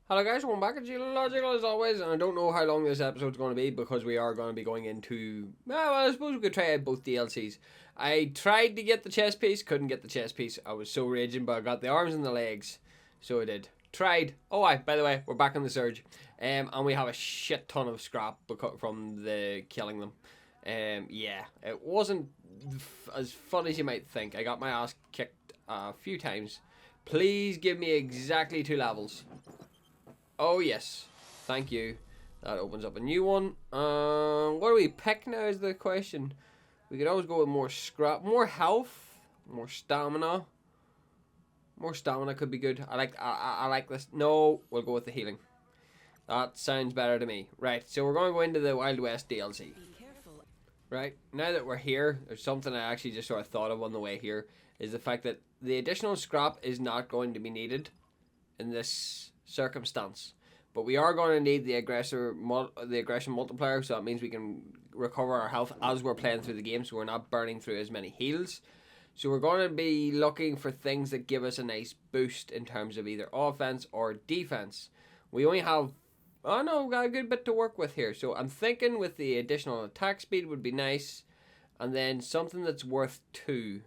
Hello guys, welcome back to Duel-Rig as always, and I don't know how long this episode's going to be because we are going to be going into, well, I suppose we could try out both DLCs. I tried to get the chest piece, couldn't get the chest piece. I was so raging, but I got the arms and the legs, so I did. Tried. Oh, by the way, we're back on the surge, and we have a shit ton of scrap from the killing them. Yeah, it wasn't as fun as you might think. I got my ass kicked a few times. Please give me exactly 2 levels. Oh yes, thank you. That opens up a new one. What do we pick now is the question. We could always go with more scrap, more health, more stamina. More stamina could be good. I like this. No, we'll go with the healing. That sounds better to me. Right, so we're going to go into the Wild West DLC. Right, now that we're here, there's something I actually just sort of thought of on the way here, is the fact that the additional scrap is not going to be needed in this circumstance, but we are going to need the aggression multiplier, so that means we can recover our health as we're playing through the game, so we're not burning through as many heals. So we're going to be looking for things that give us a nice boost in terms of either offense or defense. We only have, oh no, we've got a good bit to work with here, so I'm thinking with the additional attack speed would be nice, and then something that's worth 2.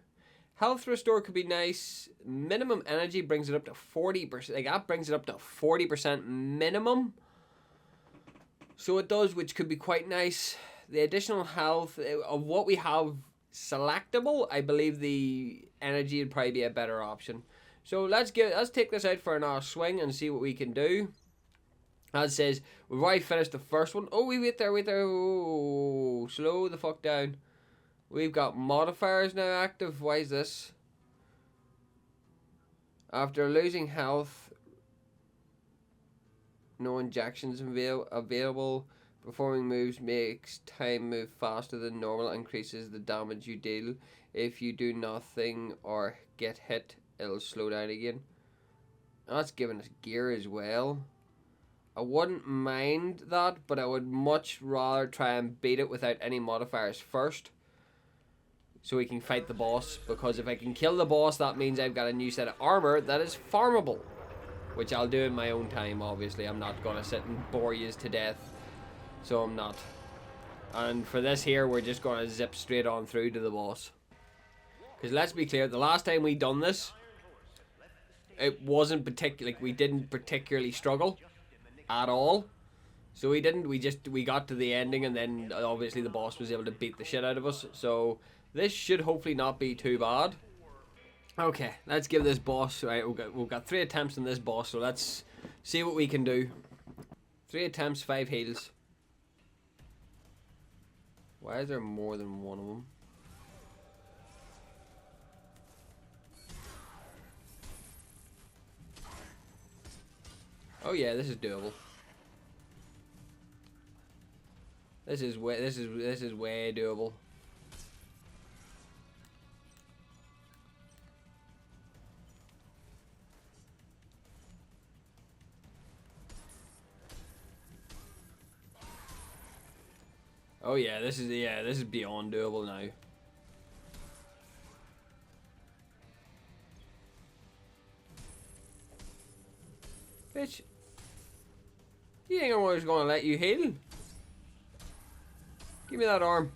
Health restore could be nice. Minimum energy brings it up to 40%. Like, that brings it up to 40% minimum. So it does, which could be quite nice. The additional health of what we have selectable, I believe the energy would probably be a better option. So let's take this out for another swing and see what we can do. As it says, we've already finished the first one. Oh, wait there. Oh, slow the fuck down. We've got modifiers now active. Why is this? After losing health, no injections available. Performing moves makes time move faster than normal. Increases the damage you deal. If you do nothing or get hit, it'll slow down again. That's giving us gear as well. I wouldn't mind that, but I would much rather try and beat it without any modifiers first, so we can fight the boss, because if I can kill the boss, that means I've got a new set of armor that is farmable, which I'll do in my own time. Obviously, I'm not going to sit and bore you to death, so I'm not. And for this here, we're just going to zip straight on through to the boss, because let's be clear, the last time we done this, it wasn't particularly, like, we didn't particularly struggle at all. So we got to the ending, and then obviously the boss was able to beat the shit out of us. So this should hopefully not be too bad. Okay, let's give this boss, right, we've got 3 attempts on this boss, so let's see what we can do. 3 attempts, 5 heals. Why is there more than one of them? Oh yeah, this is doable. This is way doable. Oh yeah, this is beyond doable now. Bitch, you think I'm always gonna let you heal? Give me that arm.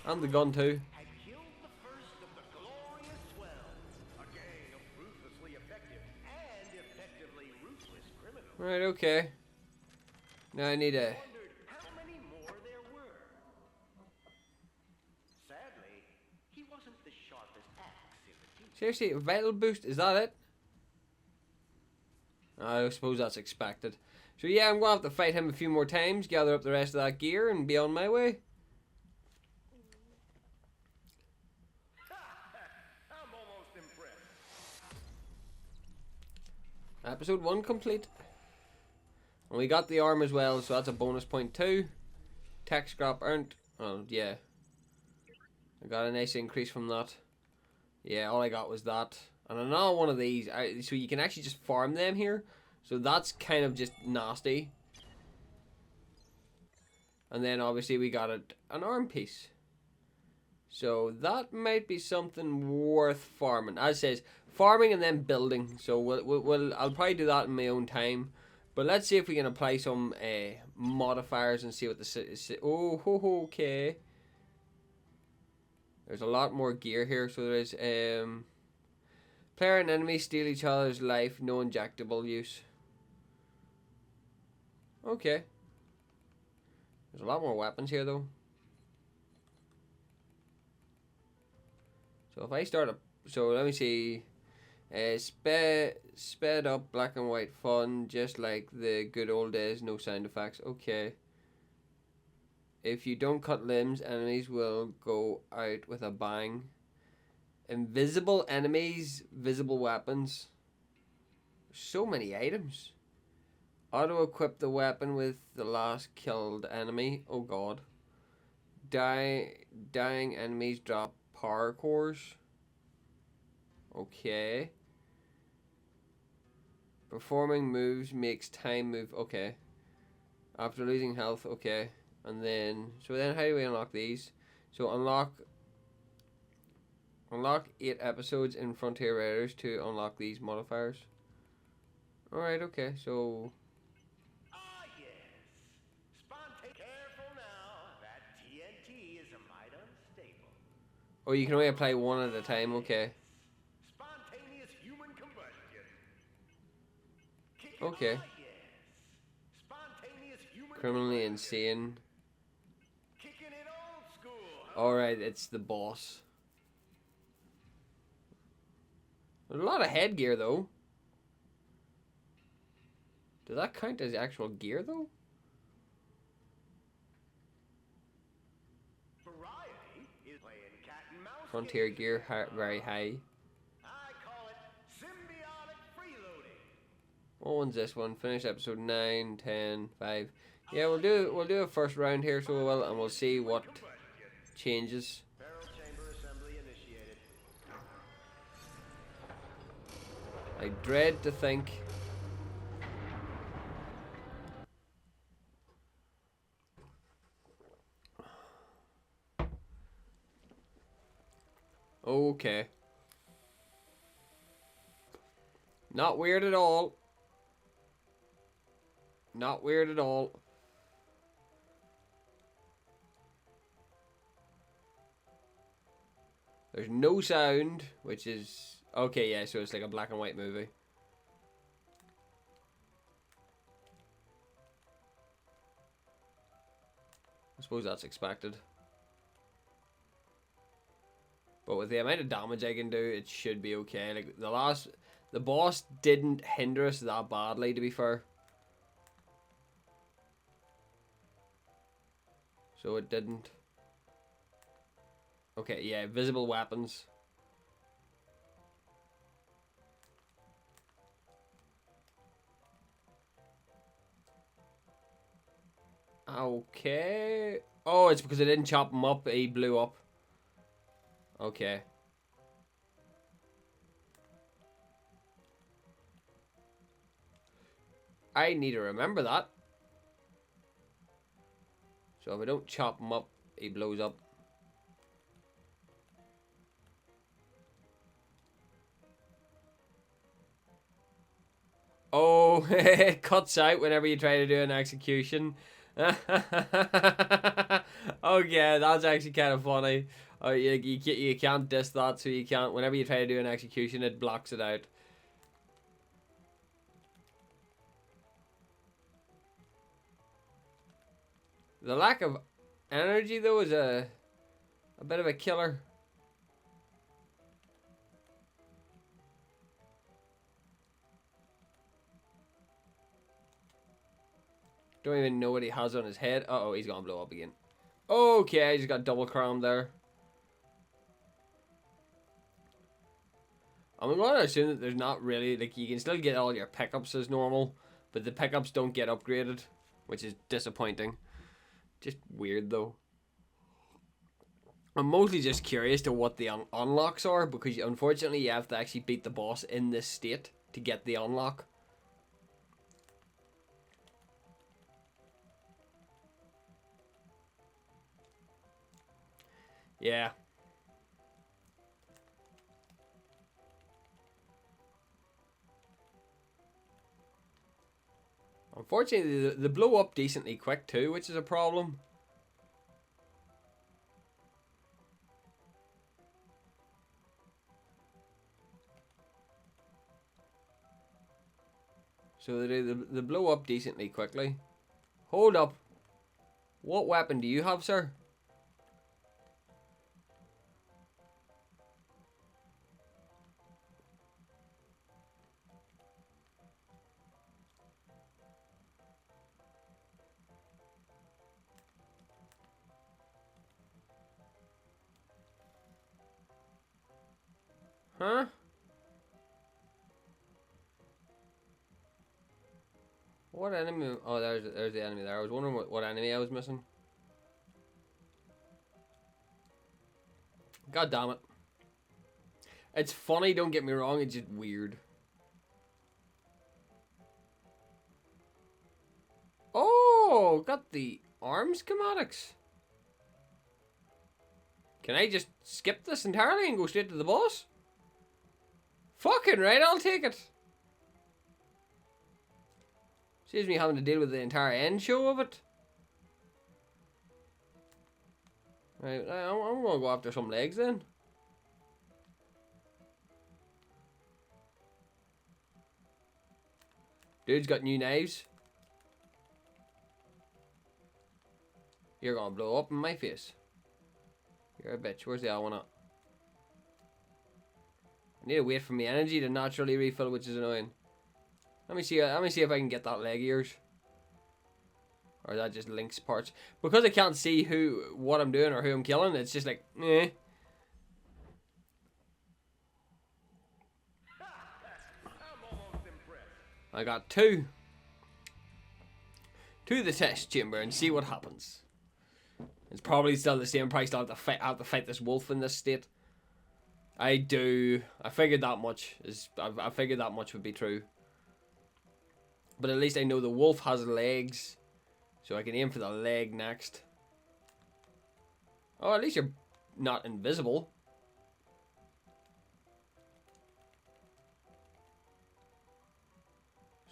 And the gun too. Right, okay. Now I need a... Seriously, a vital boost? Is that it? I suppose that's expected. So yeah, I'm going to have to fight him a few more times, gather up the rest of that gear, and be on my way. I'm almost impressed. Episode 1 complete. And we got the arm as well, so that's a bonus point too. Tech scrap earned. Oh, yeah. I got a nice increase from that. Yeah, all I got was that. And another one of these. So you can actually just farm them here. So that's kind of just nasty. And then obviously we got an arm piece. So that might be something worth farming. As it says, farming and then building. So I'll probably do that in my own time. But let's see if we can apply some modifiers and see what the... Oh, okay. There's a lot more gear here. So there is... player and enemy steal each other's life. No injectable use. Okay. There's a lot more weapons here, though. So if I start up... So let me see... sped up black and white fun, just like the good old days, no sound effects. Okay. If you don't cut limbs, enemies will go out with a bang. Invisible enemies, visible weapons. So many items. Auto-equip the weapon with the last killed enemy. Oh god. Dying enemies drop power cores. Okay. Performing moves makes time move. Okay. After losing health. Okay. And then... So then how do we unlock these? So unlock 8 episodes in Frontier Raiders to unlock these modifiers. Alright, okay. So... Ah, yes. Spontaneous. Careful now. That TNT is a mite unstable. Oh, you can only apply one at a time. Okay. Spontaneous human combustion. Okay. Ah, yes. Spontaneous human Criminally combustion. insane. Kicking it old school, huh? Alright, it's the boss. There's a lot of headgear, though. Does that count as actual gear, though? Variety is playing cat and mouse. Frontier games. gear, very high. I call it symbiotic freeloading. What one's this one? Finish episode 9, 10, 5. Yeah, we'll do a first round here, so we will, and we'll see what changes. Barrel chamber assembly initiated. I dread to think. Okay. Not weird at all. Not weird at all. There's no sound, which is... Okay, yeah, so it's like a black and white movie. I suppose that's expected. But with the amount of damage I can do, it should be okay. Like, the boss didn't hinder us that badly, to be fair. So it didn't. Okay, yeah, visible weapons. Okay. Oh, it's because I didn't chop him up, he blew up. Okay. I need to remember that. So if I don't chop him up, he blows up. Oh, it cuts out whenever you try to do an execution. Okay, that's actually kind of funny. Oh, you can't diss that, so you can't. Whenever you try to do an execution, it blocks it out. The lack of energy, though, is a bit of a killer. Don't even know what he has on his head. Uh-oh, he's gonna blow up again. Okay, I just got double crowned there. I'm going to assume that there's not really... Like, you can still get all your pickups as normal, but the pickups don't get upgraded, which is disappointing. Just weird, though. I'm mostly just curious to what the unlocks are, because unfortunately you have to actually beat the boss in this state to get the unlock. Yeah. Unfortunately, they blow up decently quick too, which is a problem. So they blow up decently quickly. Hold up. What weapon do you have, sir? Huh? What enemy? Oh, there's the enemy there. I was wondering what enemy I was missing. God damn it. It's funny, don't get me wrong, it's just weird. Oh, got the arm schematics. Can I just skip this entirely and go straight to the boss? Fucking right, I'll take it. Saves me having to deal with the entire end show of it. Right, I'm gonna go after some legs then. Dude's got new knives. You're gonna blow up in my face. You're a bitch. Where's the other one at? I need to wait for my energy to naturally refill, which is annoying. Let me see if I can get that leg of yours. Or is that just Link's parts? Because I can't see what I'm doing or who I'm killing, it's just like, eh. I'm almost impressed. I got two. To the test chamber and see what happens. It's probably still the same price. I'll have to fight this wolf in this state. I do. I figured that much. I figured that much would be true. But at least I know the wolf has legs. So I can aim for the leg next. Oh, at least you're not invisible.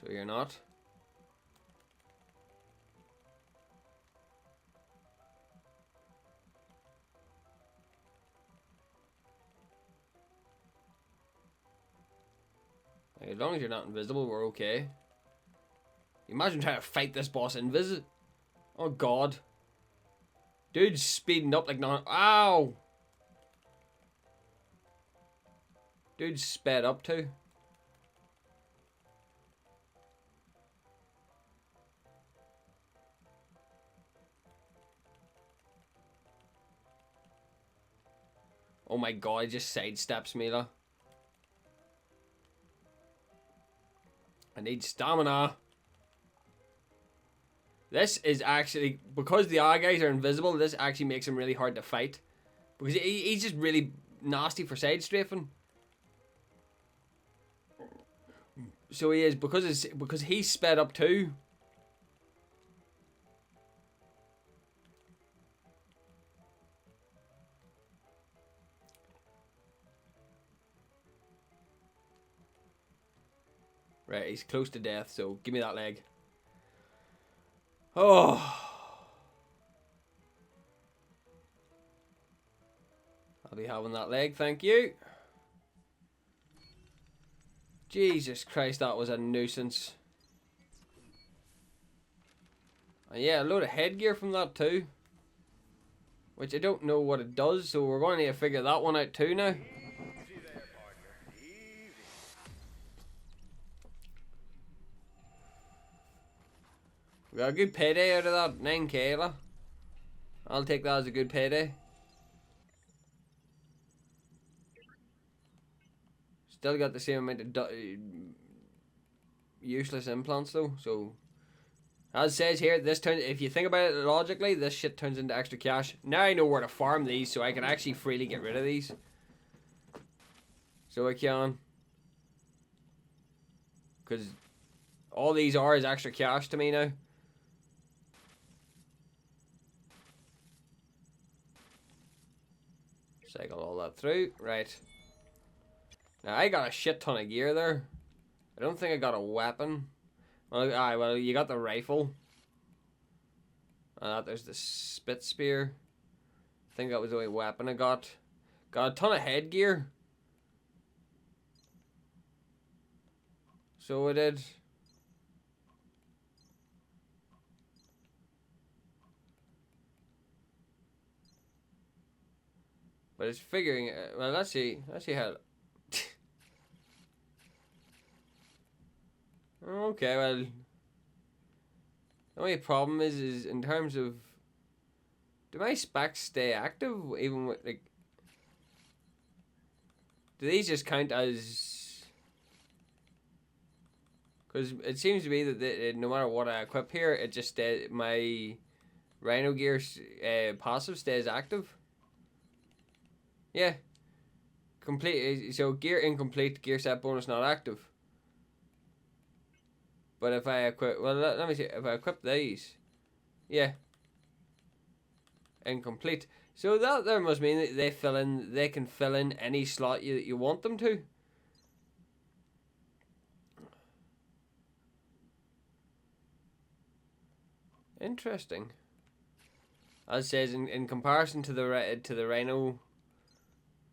So you're not. As long as you're not invisible, we're okay. Imagine trying to fight this boss invisible. Oh god. Dude's speeding up like not. Ow! Dude's sped up too. Oh my god, he just sidesteps me lah. I need stamina. This is actually, because the other guys are invisible, this actually makes him really hard to fight. Because he's just really nasty for side strafing. So he is, because he's sped up too. Right, he's close to death, so give me that leg. Oh. I'll be having that leg, thank you. Jesus Christ, that was a nuisance. And yeah, a load of headgear from that too. Which I don't know what it does, so we're going to need to figure that one out too now. Easy there, partner. Easy. We got a good payday out of that 9k lah. I'll take that as a good payday. Still got the same amount of useless implants though, so as it says here, this turns, if you think about it logically, this shit turns into extra cash. Now I know where to farm these, so I can actually freely get rid of these. So I can. Because all these are is extra cash to me now. Cycle all that through. Right. Now I got a shit ton of gear there. I don't think I got a weapon. Well, aye, well, you got the rifle. There's the spit spear. I think that was the only weapon I got. Got a ton of headgear. So I did. But it's figuring. Well, let's see. Let's see how. Okay, well. The only problem is in terms of. Do my specs stay active even with like? Do these just count as? Because it seems to be that no matter what I equip here, it just stays. My Rhino gear passive stays active. Yeah. Complete. So gear incomplete, gear set bonus not active. But if I equip, well, let me see. If I equip these, yeah, incomplete. So that there must mean that they can fill in any slot you want them to. Interesting. As it says in comparison to the Rhino,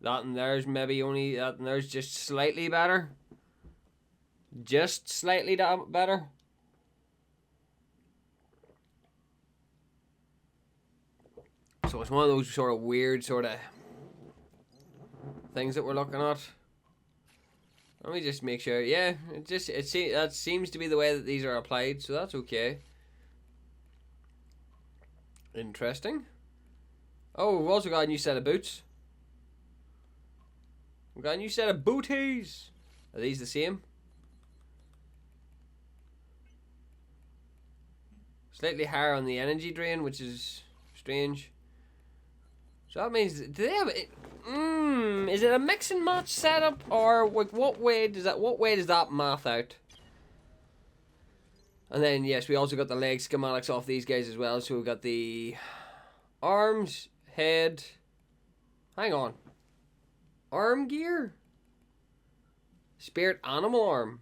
that and there's maybe only that and there's just slightly better. Just slightly better. So it's one of those sort of weird sort of things that we're looking at. Let me just make sure. Yeah, that seems to be the way that these are applied, so that's okay. Interesting. Oh, we've also got a new set of boots. We've got a new set of booties. Are these the same? Slightly higher on the energy drain, which is strange. So that means, do they have it? Is it a mix and match setup, or like what way does that math out? And then yes, we also got the leg schematics off these guys as well. So we've got the arms, head. Hang on. Arm gear. Spirit animal arm.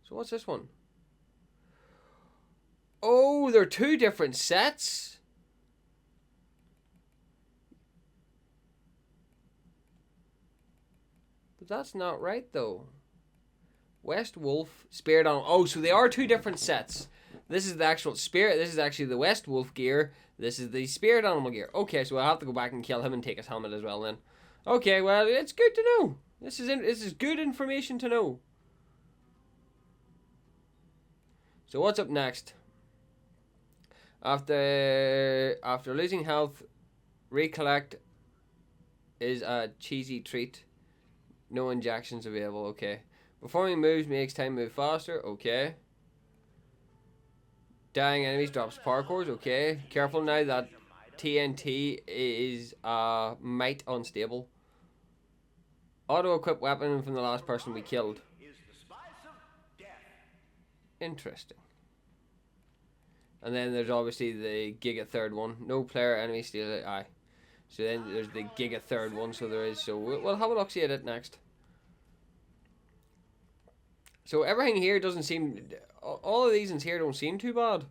So what's this one? Oh, they're two different sets. But that's not right though. West Wolf, Spirit Animal. Oh, so they are two different sets. This is the actual Spirit. This is actually the West Wolf gear. This is the Spirit Animal gear. Okay, so I'll have to go back and kill him and take his helmet as well then. Okay, well, it's good to know. This is good information to know. So what's up next? After losing health, recollect is a cheesy treat. No injections available. Okay. Performing moves makes time move faster. Okay. Dying enemies drops power cores. Okay. Careful now that TNT is might unstable. Auto equip weapon from the last person we killed. Interesting. And then there's obviously the Giga third one. No player enemy steal it. Aye. So then there's the Giga third one. So there is. So we'll have a look see at it next. So everything here doesn't seem. All of these in here don't seem too bad.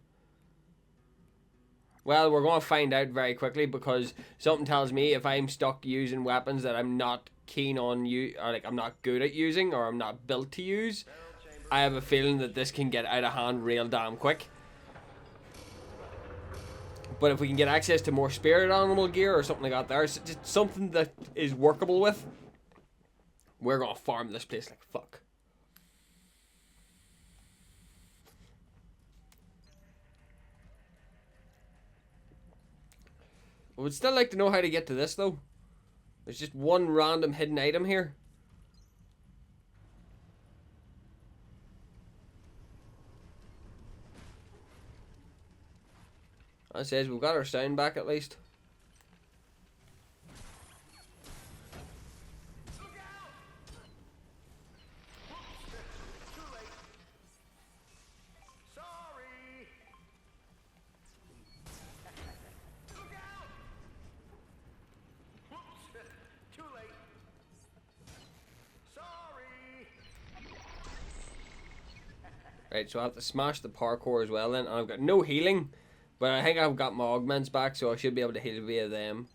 Well, we're going to find out very quickly because something tells me if I'm stuck using weapons that I'm not keen on or like I'm not good at using or I'm not built to use, I have a feeling that this can get out of hand real damn quick. But if we can get access to more spirit animal gear or something like that, there's just something that is workable with, we're going to farm this place like fuck. I would still like to know how to get to this though. There's just one random hidden item here. That says we've got our sound back at least. Right, so I have to smash the parkour as well then. And I've got no healing, but I think I've got my augments back, so I should be able to heal via them.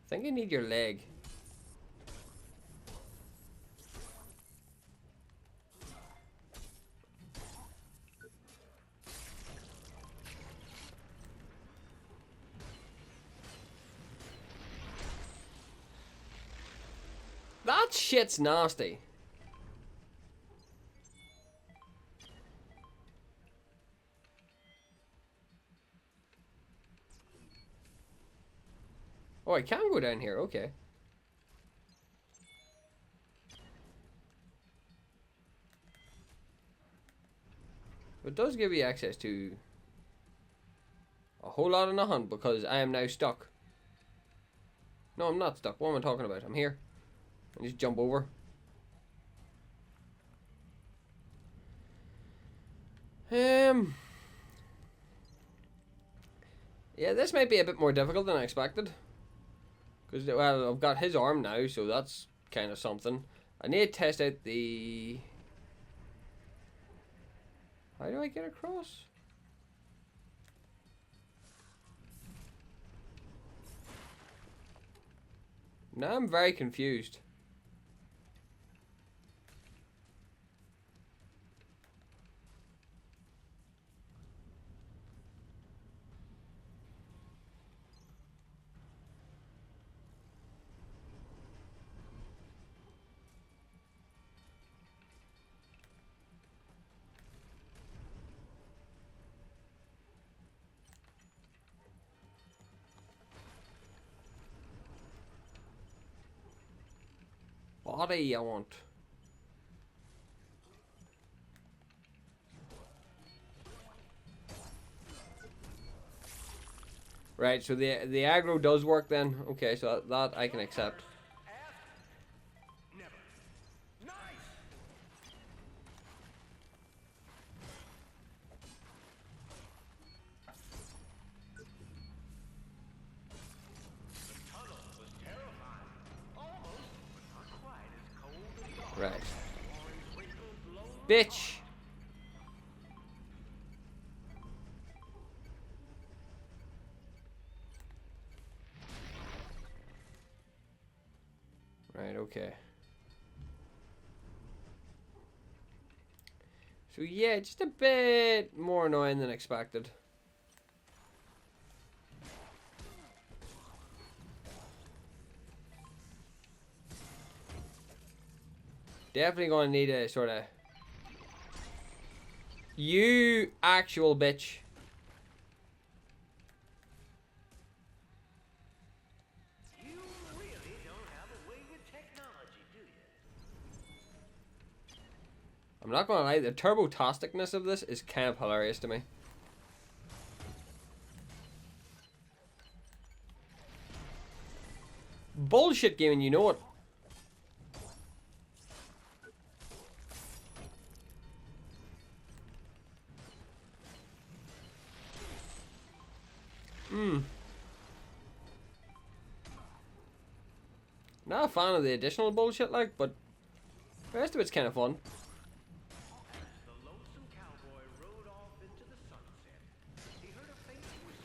I think I need your leg. That shit's nasty. Oh, I can go down here, okay. It does give you access to a whole lot of nothing because I am now stuck. No, I'm not stuck. What am I talking about? I'm here. I just jump over. Yeah, this might be a bit more difficult than I expected. Because, well, I've got his arm now, so that's kind of something. I need to test out the... How do I get across? Now I'm very confused. Body I want. Right, so the aggro does work then. Okay, so that I can accept. Never. Nice. The tunnel was terrifying. Almost, but not quite as cold as dark. Right. Orange wrinkles blown Bitch! Right, okay. So yeah, just a bit more annoying than expected. Definitely gonna need a sort of... You actual bitch. You really don't have a way with technology, do you? I'm not gonna lie, the turbo-tasticness of this is kind of hilarious to me. Bullshit game and you know it. Not a fan of the additional bullshit, like, but the rest of it's kind of fun. As the lonesome cowboy rode off into the sunset, he heard a faint whisper.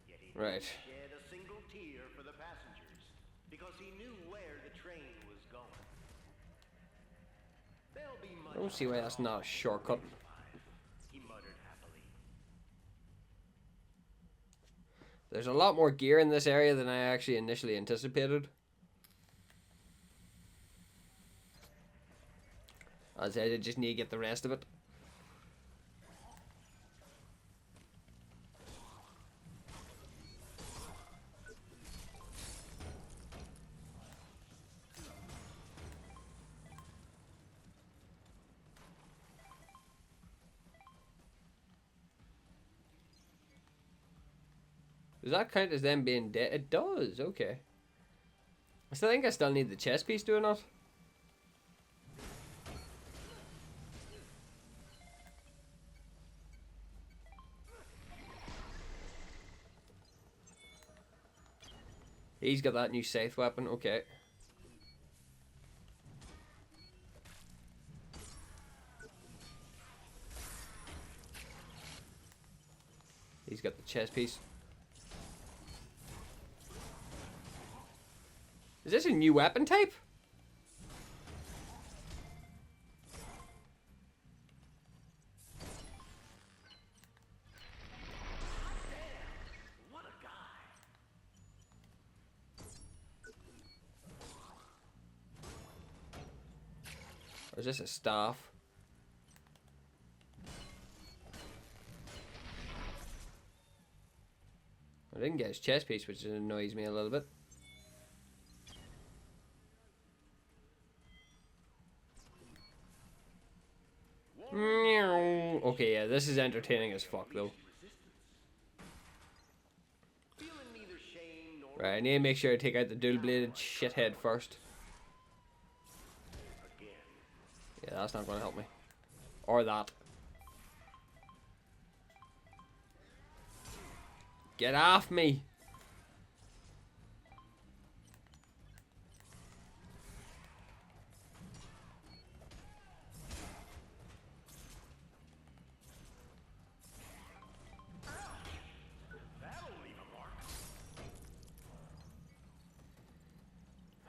Yet he Right. didn't shed a single tear for the passengers because he knew where the train was going. They'll be much I don't see why that's not a shortcut. alive, he muttered happily. There's a lot more gear in this area than I actually initially anticipated. As I said, I just need to get the rest of it. Does that count as them being dead? It does, okay. I still think I still need the chest piece doing it. He's got that new scythe weapon, okay. He's got the chest piece. Is this a new weapon type? What a guy. Or is this a staff? I didn't get his chest piece, which annoys me a little bit. Okay, yeah, this is entertaining as fuck, though. Right, I need to make sure I take out the dual-bladed shithead first. Yeah, that's not going to help me. Or that. Get off me!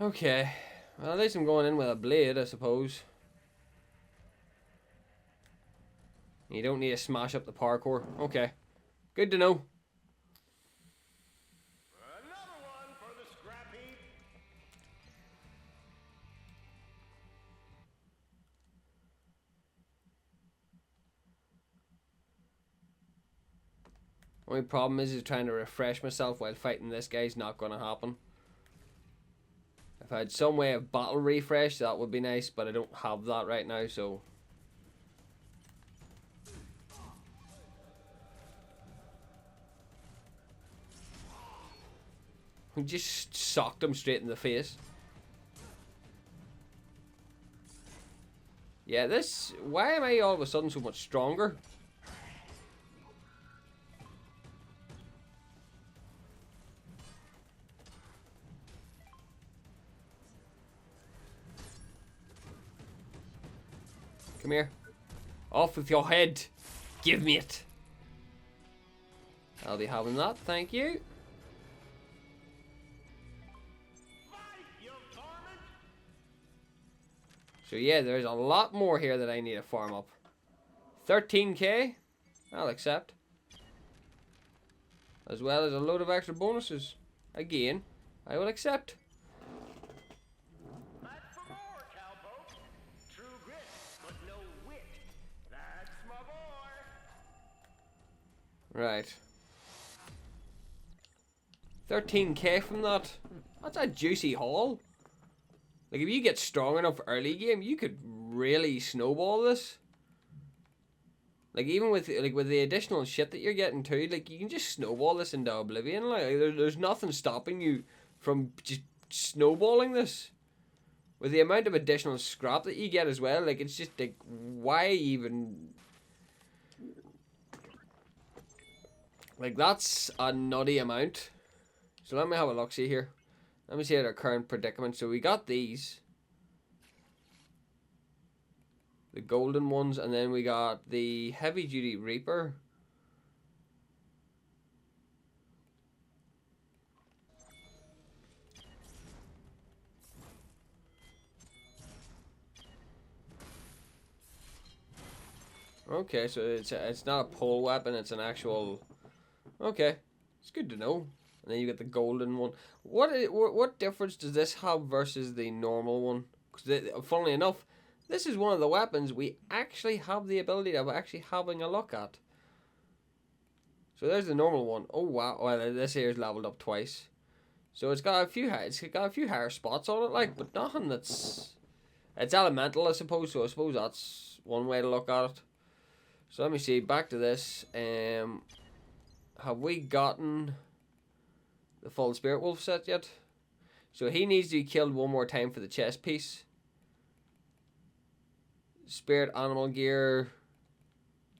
Okay. Well, at least I'm going in with a blade, I suppose. You don't need to smash up the parkour. Okay. Good to know. Another one for the scrap heap. Only problem is trying to refresh myself while fighting this guy's not going to happen. If I had some way of battle refresh, that would be nice, but I don't have that right now, so... We just socked him straight in the face. Yeah, this... Why am I all of a sudden so much stronger? Come here. Off with your head. Give me it. I'll be having that, thank you. So yeah, there's a lot more here that I need to farm up. 13k, I'll accept. As well as a load of extra bonuses. Again, I will accept. That's for more, cowpoke. True grit, but no wit. That's my boy. Right. 13k from that. That's a juicy haul. Like, if you get strong enough early game, you could really snowball this. Like, even with the additional shit that you're getting too, like, you can just snowball this into oblivion. Like, there's nothing stopping you from just snowballing this. With the amount of additional scrap that you get as well, like, it's just, like, why even... Like, that's a nutty amount. So let me have a look-see here. Let me see at our current predicament. So we got these. The golden ones. And then we got the heavy duty Reaper. Okay, so it's not a pole weapon. It's an actual... Okay. It's good to know. And then you get the golden one. What difference does this have versus the normal one? Because funnily enough, this is one of the weapons we actually have the ability of actually having a look at. So there's the normal one. Oh wow! Well, this here is leveled up twice. So it's got a few higher spots on it, like, but nothing that's... It's elemental, I suppose. So I suppose that's one way to look at it. So let me see. Back to this. Have we gotten... the full Spirit Wolf set yet. So he needs to be killed one more time for the chest piece. Spirit Animal Gear,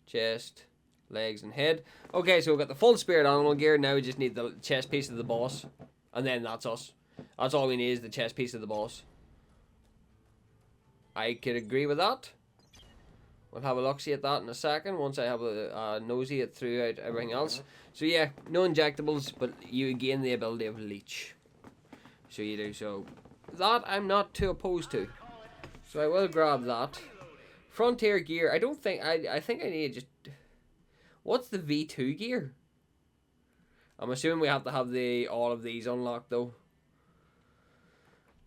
chest, legs, and head. Okay, so we've got the full Spirit Animal Gear. Now we just need the chest piece of the boss. And then that's us. That's all we need is the chest piece of the boss. I could agree with that. We'll have a look-see at that in a second once I have a nosy at throughout everything else. So yeah, no injectables, but you gain the ability of leech. So you do. So that I'm not too opposed to. So I will grab that. Frontier gear. I don't think I think I need just. What's the V2 gear? I'm assuming we have to have all of these unlocked though,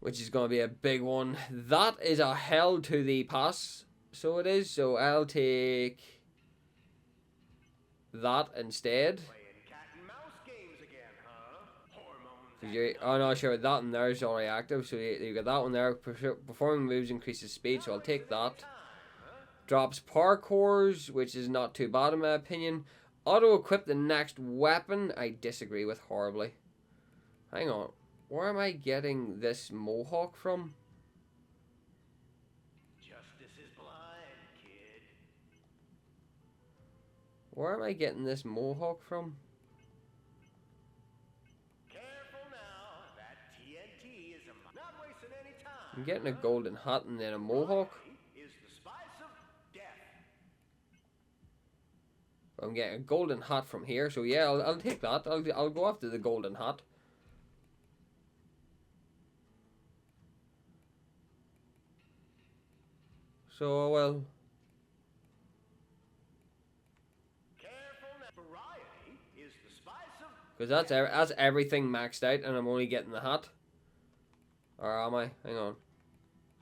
which is going to be a big one. That is a hell to the pass. So it is. So I'll take that instead. Oh no, sure, that one there is already active, so you got that one there. Performing moves increases speed, so I'll take that. Drops parkours, which is not too bad in my opinion. Auto-equip the next weapon, I disagree with horribly. Hang on, where am I getting this mohawk from? Justice is blind, kid. Where am I getting this mohawk from? I'm getting a golden hat and then a mohawk. I'm getting a golden hat from here, so yeah, I'll take that. I'll go after the golden hat. So well. Because that's everything maxed out, and I'm only getting the hat. Or am I? Hang on.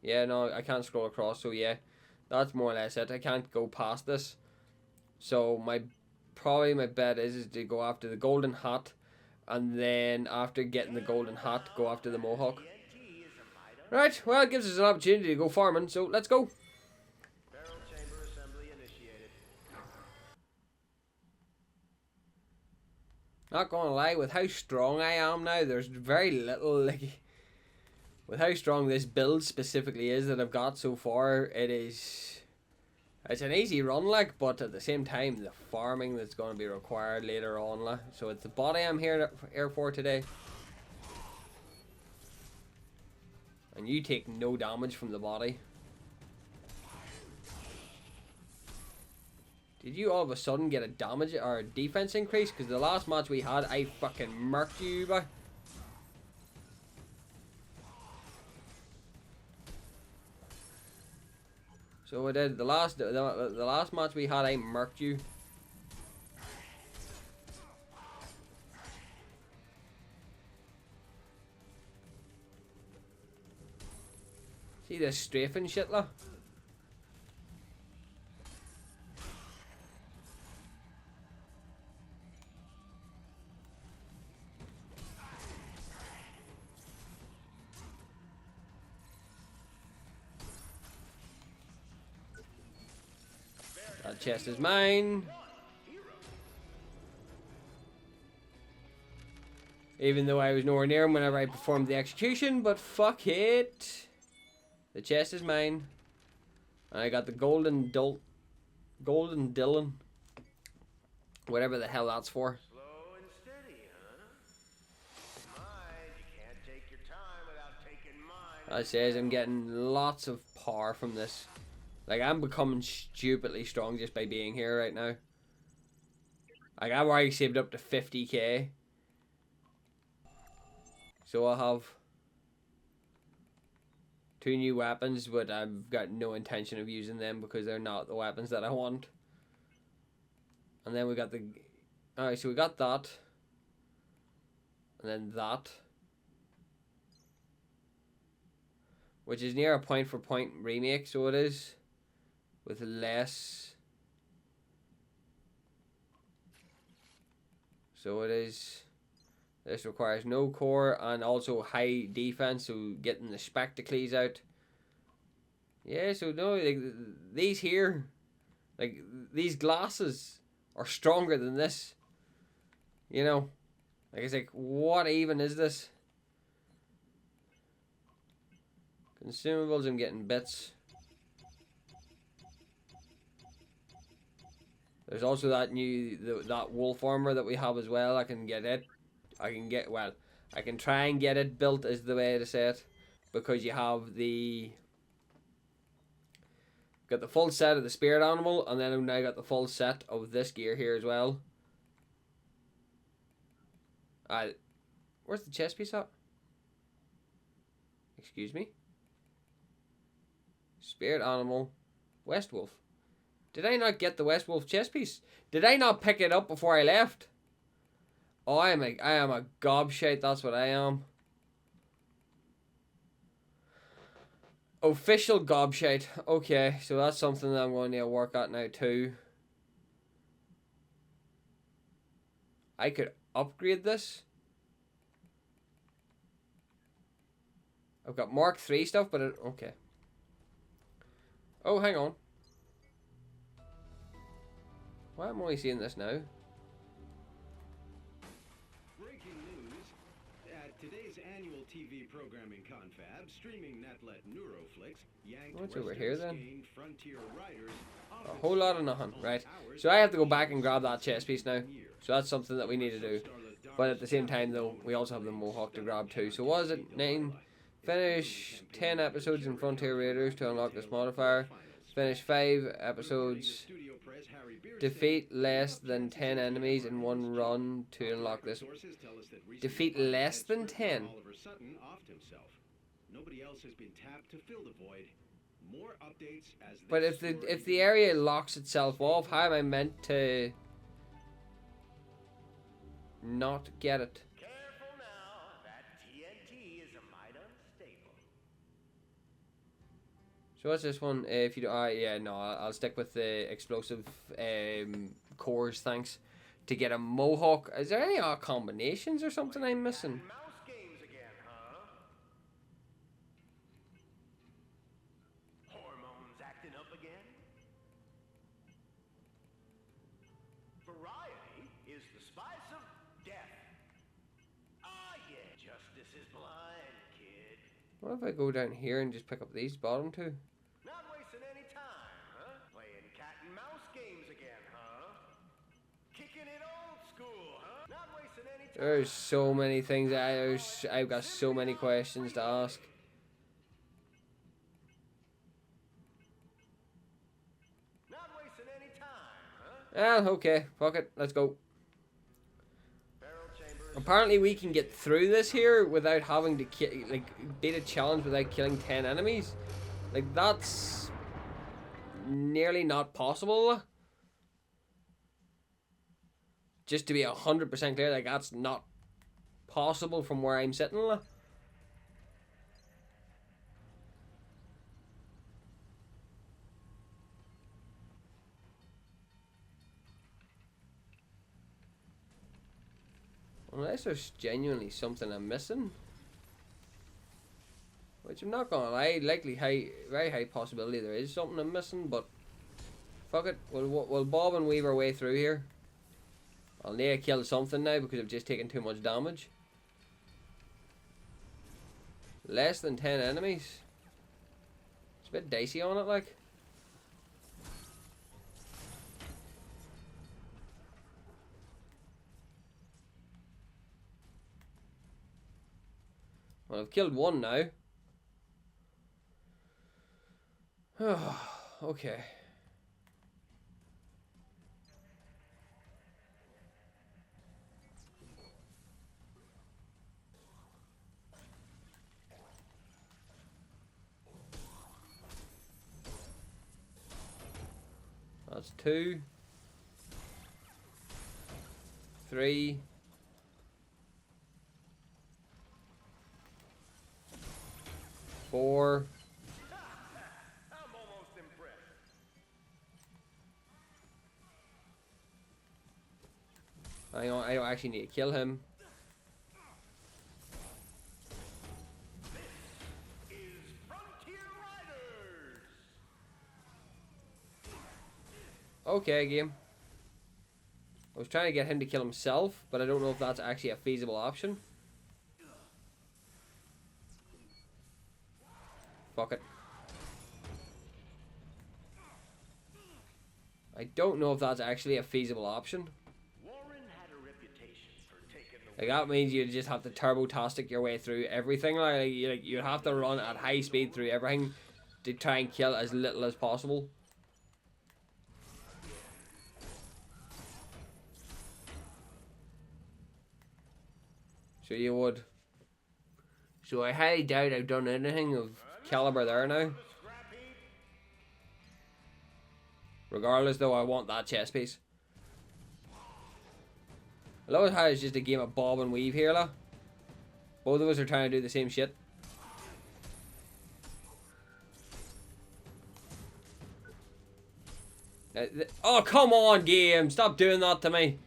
Yeah, no, I can't scroll across, so yeah. That's more or less it. I can't go past this. So probably my bet is to go after the golden hat, and then after getting the golden hat, go after the mohawk. Right, well, it gives us an opportunity to go farming, so let's go. Barrel chamber assembly initiated. Not gonna lie, with how strong I am now, there's very little, like, with how strong this build specifically is that I've got so far, it's an easy run, like, but at the same time, the farming that's going to be required later on, like, so it's the body I'm here for today. And you take no damage from the body. Did you all of a sudden get a damage or a defense increase? Because the last match we had, I fucking murked you by. So I did the last match we had, I murked you. See this strafing shit, lah. That chest is mine. Even though I was nowhere near him whenever I performed the execution, but fuck it. The chest is mine. And I got the golden Dylan. Whatever the hell that's for. Slow and steady, huh? Mind, you can't take your time without taking mine. That says I'm getting lots of power from this. Like, I'm becoming stupidly strong just by being here right now. Like, I've already saved up to 50k. So I'll have 2 new weapons, but I've got no intention of using them because they're not the weapons that I want. And then we got the... Alright, so we got that. And then that. Which is near a point-for-point remake, so it is. With less... So it is... This requires no core and also high defense, so getting the spectacles out. Yeah, so no, like, these here, like, these glasses are stronger than this. You know? Like, it's like, what even is this? Consumables, I'm getting bits. There's also that that wolf armor that we have as well. I can get it. I can try and get it built, is the way to say it, because you have got the full set of the spirit animal, and then I've now got the full set of this gear here as well. Where's the chest piece at? Excuse me. Spirit animal, West Wolf. Did I not get the West Wolf chest piece? Did I not pick it up before I left? Oh, I am a gobshite, that's what I am. Official gobshite. Okay, so that's something that I'm going to work at now too. I could upgrade this. I've got Mark 3 stuff, but okay. Oh, hang on. Why am I only seeing this now? Breaking news. At today's annual TV programming confab, streaming netlet Neuroflix yanked What's over here then? Frontier Riders A whole lot of nothing. Right. So I have to go back and grab that chest piece now. So that's something that we need to do. But at the same time though, we also have the Mohawk to grab too. So what is it? 9. Finish 10 episodes in Frontier Raiders to unlock this modifier. Finish 5 episodes. Defeat less than 10 enemies in one run to unlock this. Defeat less than 10? Nobody else has been tapped to fill the void. More updates as But if the area locks itself off, how am I meant to not get it? Careful now. That TNT is a mite unstable. So what's this one? If you do, yeah, no, I'll stick with the explosive cores. Thanks. To get a Mohawk, is there any combinations or something I'm missing? Mouse games again, huh? Hormones acting up again? Variety is the spice of death. Ah, yeah, justice is blind, kid. What if I go down here and just pick up these bottom two? Not wasting any time, huh? Playing cat and mouse games again, huh? Kicking it old school, huh? Not wasting any time. There's so many things. I've got so many questions to ask. Not wasting any time, huh? Okay, fuck it, let's go. Barrel chambers. Apparently we can get through this here without having to beat a challenge without killing 10 enemies. Like, that's nearly not possible. Just to be 100% clear, like, that's not possible from where I'm sitting. Unless there's genuinely something I'm missing. Which I'm not gonna lie, very high possibility there is something I'm missing, but fuck it, we'll bob and weave our way through here. I'll need to kill something now because I've just taken too much damage. Less than 10 enemies. It's a bit dicey on it, like. Well, I've killed one now. Okay. That's 2. 3. 4. I'm almost impressed. I don't actually need to kill him. This is Frontier Riders. Okay, game. I was trying to get him to kill himself, but I don't know if that's actually a feasible option. Fuck it. I don't know if that's actually a feasible option. Warren had a reputation for taking the Like, that means you just have to turbo-tastic your way through everything. Like you have to run at high speed through everything to try and kill as little as possible. So you would. So I highly doubt I've done anything of caliber there now. Regardless, though, I want that chess piece. I love how it's just a game of bob and weave here, lah. Both of us are trying to do the same shit. Oh, come on, game. Stop doing that to me.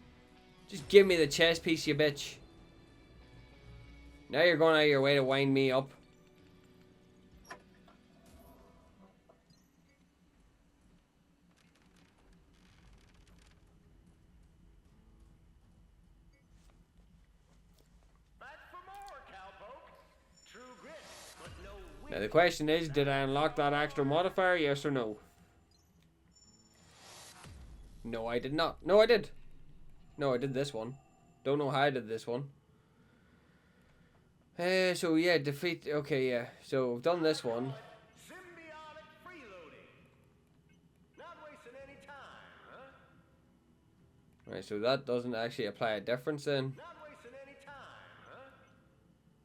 Just give me the chess piece, you bitch. Now you're going out of your way to wind me up. Now the question is, did I unlock that extra modifier, yes or no? No, I did not. No, I did. No, I did this one. Don't know how I did this one. So yeah, defeat. Okay, yeah. So I've done this one. symbiotic freeloading. Not wasting any time, huh? Right, so that doesn't actually apply a difference then. Not wasting any time, huh?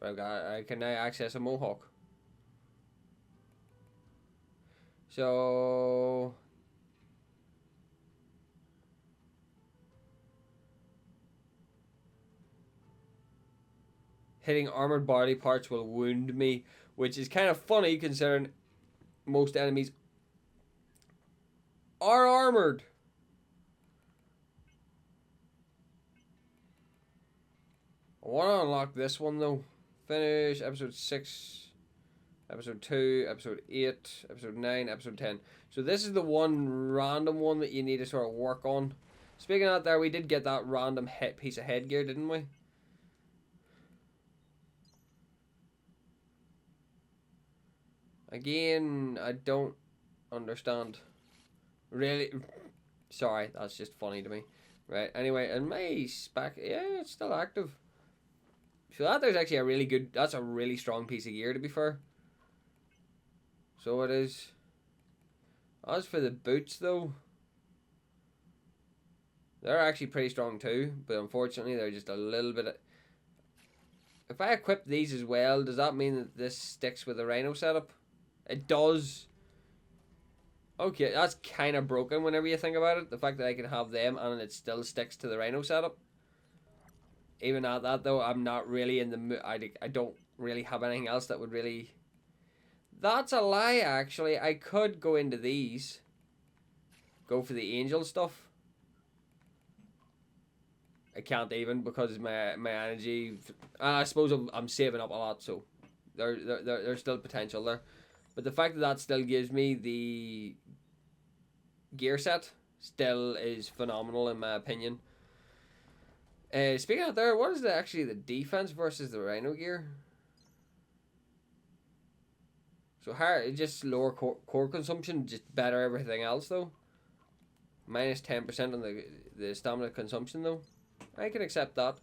But I can now access a mohawk. So hitting armored body parts will wound me, which is kind of funny considering most enemies are armored. I want to unlock this one though. Finish episode 6, episode 2, episode 8, episode 9, episode 10. So this is the one random one that you need to sort of work on. Speaking of that there, we did get that random piece of headgear, didn't we? Again, I don't understand. Really? Sorry, that's just funny to me. Right, anyway, and my spec, yeah, it's still active. So that there's actually a really good, that's a really strong piece of gear to be fair. So it is. As for the boots though, they're actually pretty strong too, but unfortunately they're just a little bit of... If I equip these as well, does that mean that this sticks with the Rhino setup? It does. Okay, that's kind of broken whenever you think about it. The fact that I can have them and it still sticks to the Rhino setup. Even at that though, I'm not really in the mood. I don't really have anything else that would really... That's a lie actually. I could go into these. Go for the angel stuff. I can't even because my energy... I suppose I'm saving up a lot, so there's still potential there. But the fact that that still gives me the gear set still is phenomenal in my opinion. Speaking of there, what is actually the defense versus the Rhino gear? So hard, just lower core consumption, just better everything else though. Minus 10% on the stamina consumption though. I can accept that.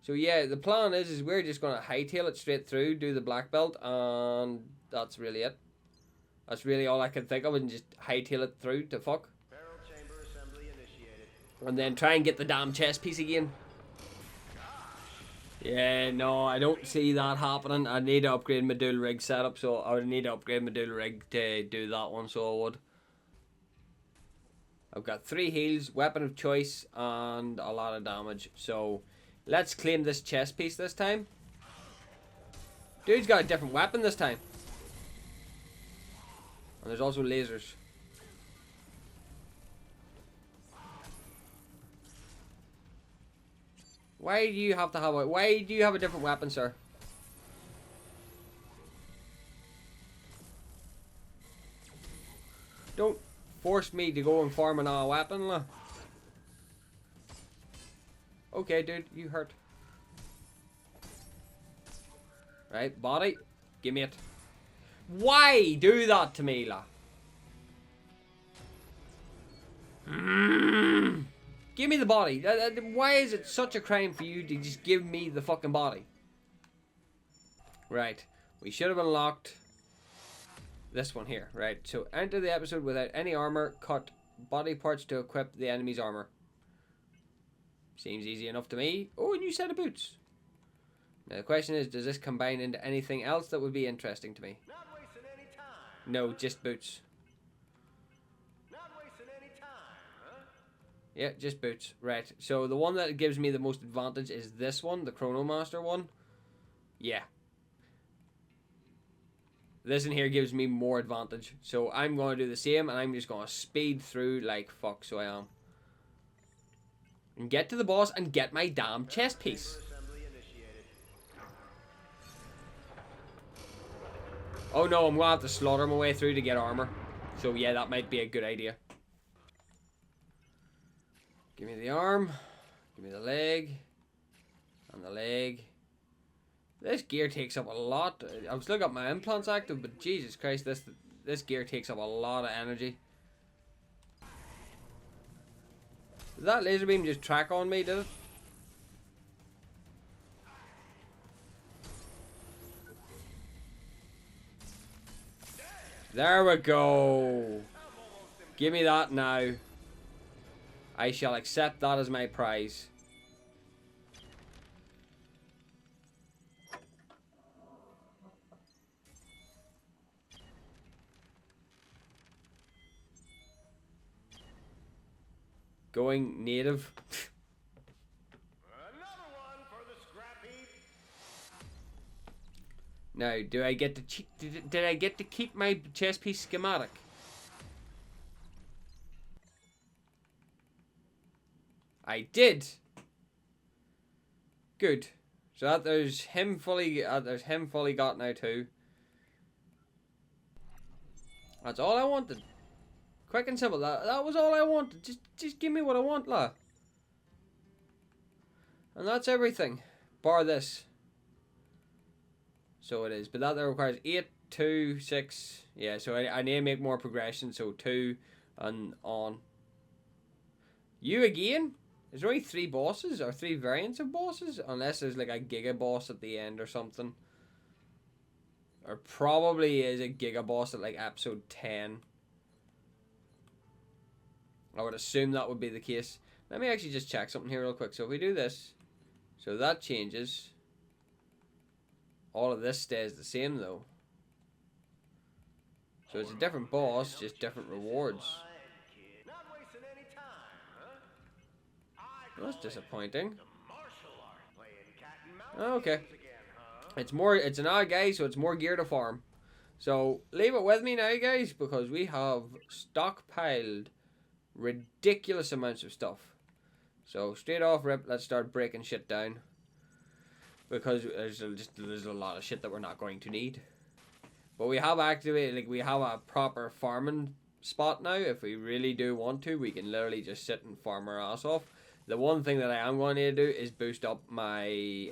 So yeah, the plan is we're just gonna hightail it straight through, do the black belt, and that's really it. That's really all I can think of, and just hightail it through to fuck. Barrel chamber assembly initiated. And then try and get the damn chest piece again. Yeah, no, I don't see that happening. I need to upgrade my Duel-Rig setup, so I would need to upgrade my Duel-Rig to do that one, so I would. I've got 3 heals, weapon of choice, and a lot of damage. So, let's claim this chest piece this time. Dude's got a different weapon this time. And there's also lasers. Why do you have to have a... Why do you have a different weapon, sir? Don't force me to go and farm another weapon, lah. Okay, dude, you hurt. Right, body. Give me it. Why do that to me, la? Give me the body. Why is it such a crime for you to just give me the fucking body? Right. We should have unlocked this one here. Right. So enter the episode without any armor. Cut body parts to equip the enemy's armor. Seems easy enough to me. Oh, a new set of boots. Now the question is, does this combine into anything else that would be interesting to me? Not wasting any time. No, just boots. Not wasting any time, huh? Yeah, just boots. Right. So the one that gives me the most advantage is this one, the Chronomaster one. Yeah. This in here gives me more advantage. So I'm going to do the same, and I'm just going to speed through like fuck, so I am. And get to the boss and get my damn chest piece. Assembly initiated. Oh no, I'm going to have to slaughter my way through to get armor. So yeah, that might be a good idea. Give me the arm. Give me the leg. And the leg. This gear takes up a lot. I've still got my implants active, but Jesus Christ, this gear takes up a lot of energy. Did that laser beam just track on me, did it? There we go. Give me that now. I shall accept that as my prize. Going native. Another one for the scrap heap. Now, do I get to did I get to keep my chest piece schematic? I did. Good. So that there's him fully got now too. That's all I wanted. Quick and simple. That was all I wanted. Just give me what I want, la. And that's everything. Bar this. So it is. But that requires 8, 2, 6. Yeah, so I need to make more progression. So 2 and on. You again? Is there only 3 bosses? Or 3 variants of bosses? Unless there's like a Giga boss at the end or something. Or probably is a Giga boss at like episode 10. I would assume that would be the case. Let me actually just check something here real quick. So if we do this, so that changes. All of this stays the same though. So it's a different boss, just different rewards. Not wasting any time, huh? That's disappointing. Martial art. Playing cat and mouse Okay. games again, huh? It's an odd guy, so it's more gear to farm. So leave it with me now, guys, because we have stockpiled ridiculous amounts of stuff. So straight off rip, let's start breaking shit down. Because there's a lot of shit that we're not going to need. But we have activated, like we have a proper farming spot now. If we really do want to, we can literally just sit and farm our ass off. The one thing that I am going to do is boost up my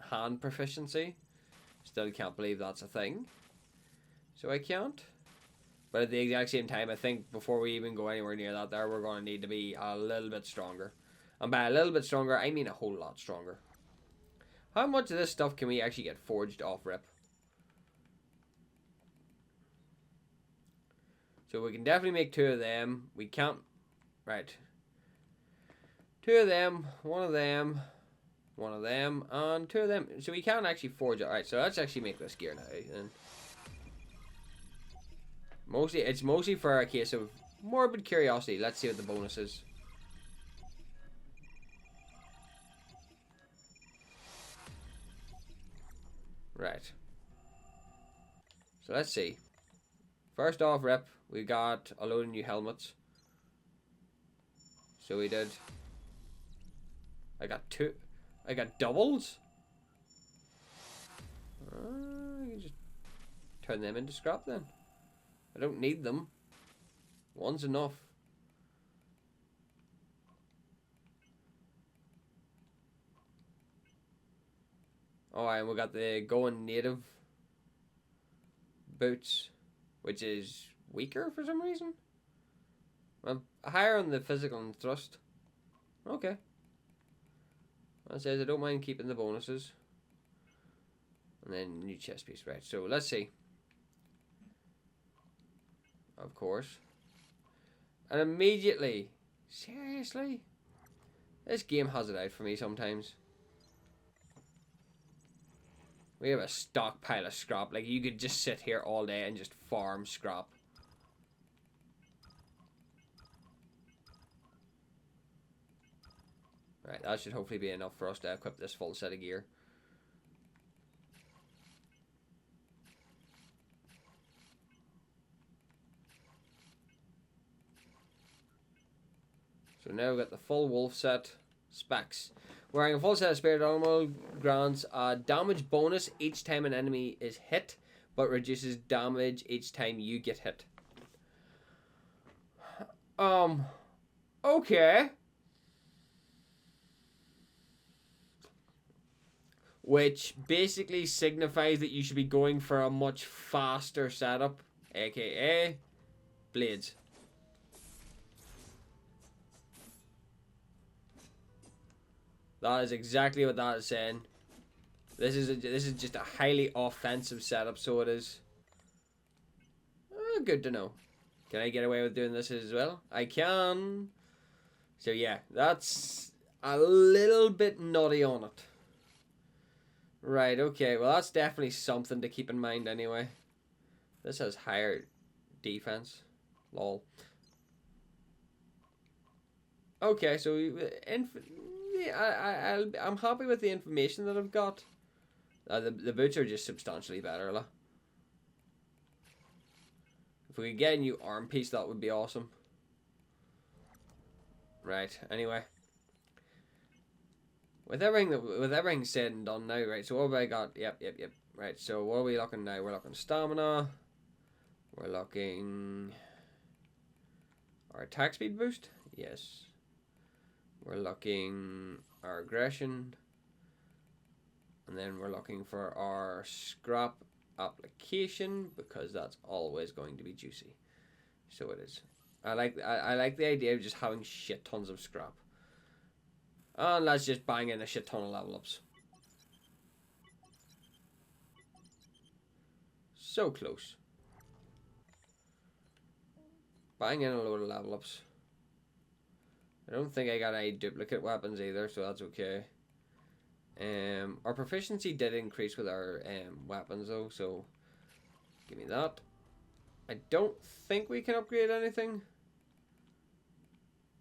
hand proficiency. Still can't believe that's a thing. So I can't. But at the exact same time, I think before we even go anywhere near that there, we're going to need to be a little bit stronger. And by a little bit stronger, I mean a whole lot stronger. How much of this stuff can we actually get forged off rip? So we can definitely make 2 of them. We can't... Right. 2 of them, 1 of them, 1 of them, and 2 of them. So we can actually forge it. Alright, so let's actually make this gear now. And it's mostly for a case of morbid curiosity. Let's see what the bonus is. Right. So let's see. First off rip, we got a load of new helmets. So we did. I got 2. I got doubles. I can just turn them into scrap then. I don't need them. One's enough. Oh, and we got the going native boots, which is weaker for some reason. Well, higher on the physical and thrust. Okay. That says I don't mind keeping the bonuses. And then new chest piece, right? So let's see. Of course. And immediately, seriously, this game has it out for me sometimes. We have a stockpile of scrap. Like, you could just sit here all day and just farm scrap. Right, that should hopefully be enough for us to equip this full set of gear. So now we've got the full wolf set specs. Wearing a full set of spirit armor grants a damage bonus each time an enemy is hit, but reduces damage each time you get hit. Okay. Which basically signifies that you should be going for a much faster setup, aka blades. That is exactly what that is saying. This is just a highly offensive setup, so it is. Good to know. Can I get away with doing this as well? I can. So yeah, that's a little bit nutty on it. Right, okay, well that's definitely something to keep in mind anyway. This has higher defense. Lol. Okay, so I'm happy with the information that I've got. The boots are just substantially better. If we could get a new arm piece, that would be awesome. Right, anyway. With everything said and done now, right, so what have I got? Yep. Right, so what are we looking now? We're looking stamina. We're looking our attack speed boost. Yes. We're looking our aggression. And then we're looking for our scrap application, because that's always going to be juicy. So it is. I like the idea of just having shit tons of scrap. And let's just bang in a shit ton of level ups. So close. Bang in a load of level ups. I don't think I got any duplicate weapons either, so that's okay. Our proficiency did increase with our weapons though, so give me that. I don't think we can upgrade anything.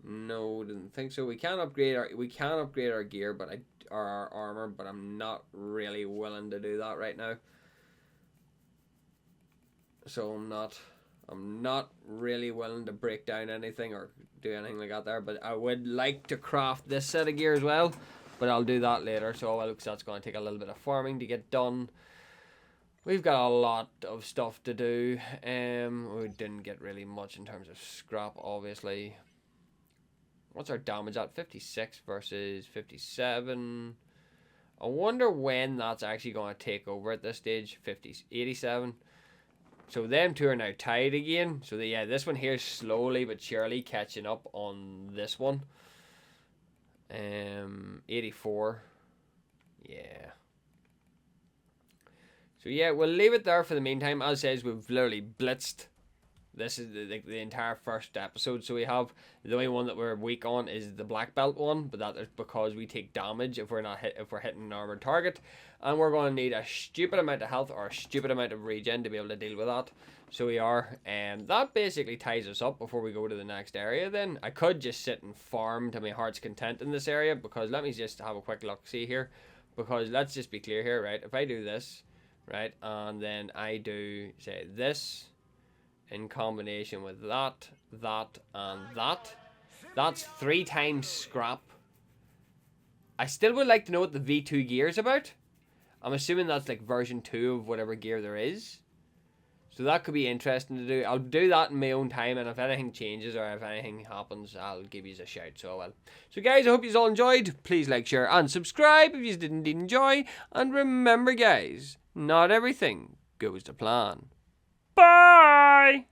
No, didn't think so. We can upgrade our gear, but our armor, but I'm not really willing to do that right now. So I'm not really willing to break down anything or do anything like that there. But I would like to craft this set of gear as well, but I'll do that later. So it looks that's going to take a little bit of farming to get done. We've got a lot of stuff to do. We didn't get really much in terms of scrap, obviously. What's our damage at? 56 versus 57. I wonder when that's actually going to take over at this stage. 87. So them two are now tied again. So yeah, this one here is slowly but surely catching up on this one. 84. Yeah. So yeah, we'll leave it there for the meantime. As says, we've literally blitzed. This is the entire first episode, so we have the only one that we're weak on is the black belt one, but that is because we take damage if we're hitting an armored target, and we're going to need a stupid amount of health or a stupid amount of regen to be able to deal with that. So we are, and that basically ties us up before we go to the next area. Then I could just sit and farm to my heart's content in this area, because let me just have a quick look see here, because let's just be clear here, right? If I do this, right, and then I do say this. In combination with that, and that. That's 3 times scrap. I still would like to know what the V2 gear is about. I'm assuming that's like version 2 of whatever gear there is. So that could be interesting to do. I'll do that in my own time, and if anything changes or if anything happens, I'll give you a shout. So I will. So guys, I hope you all enjoyed. Please like, share, and subscribe if you didn't enjoy. And remember, guys, not everything goes to plan. Bye!